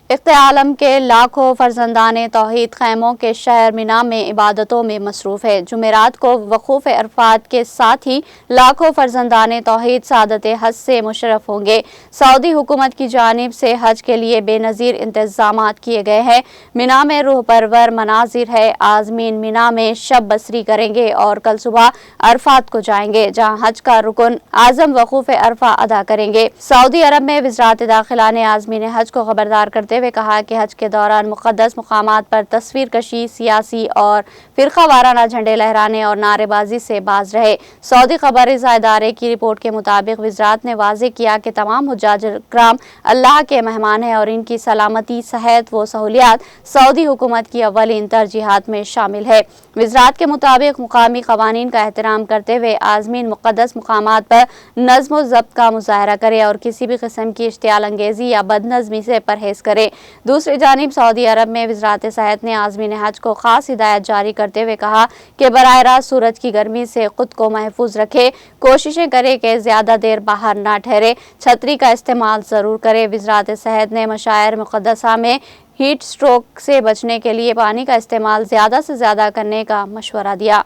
اختر عالم کے لاکھوں فرزندان توحید خیموں کے شہر مینا میں عبادتوں میں مصروف ہے۔ جمعرات کو وقوف عرفات کے ساتھ ہی لاکھوں فرزندان توحید سعادت حج سے مشرف ہوں گے۔ سعودی حکومت کی جانب سے حج کے لیے بے نظیر انتظامات کیے گئے ہیں۔ مینا میں روح پرور مناظر ہے۔ عازمین مینا میں شب بسری کریں گے اور کل صبح عرفات کو جائیں گے، جہاں حج کا رکن اعظم وقوف عرفہ ادا کریں گے۔ سعودی عرب میں وزارت داخلہ نے عازمین حج کو خبردار کرتے ہوئے کہا کہ حج کے دوران مقدس مقامات پر تصویر کشی، سیاسی اور فرقہ وارانہ جھنڈے لہرانے اور نعرے بازی سے باز رہے۔ سعودی خبر رساں ادارے کی رپورٹ کے مطابق وزارت نے واضح کیا کہ تمام حجاج کرام اللہ کے مہمان ہیں اور ان کی سلامتی، صحت و سہولیات سعودی حکومت کی اولین ترجیحات میں شامل ہے۔ وزارت کے مطابق مقامی قوانین کا احترام کرتے ہوئے عازمین مقدس مقامات پر نظم و ضبط کا مظاہرہ کرے اور کسی بھی قسم کی اشتعال انگیزی یا بد نظمی سے پرہیز کرے۔ دوسری جانب سعودی عرب میں وزارت صحت نے عازمین حج کو خاص ہدایت جاری کرتے ہوئے کہا کہ براہ راست سورج کی گرمی سے خود کو محفوظ رکھے، کوششیں کرے کہ زیادہ دیر باہر نہ ٹھہرے، چھتری کا استعمال ضرور کرے۔ وزارت صحت نے مشاعر مقدسہ میں ہیٹ اسٹروک سے بچنے کے لیے پانی کا استعمال زیادہ سے زیادہ کرنے کا مشورہ دیا۔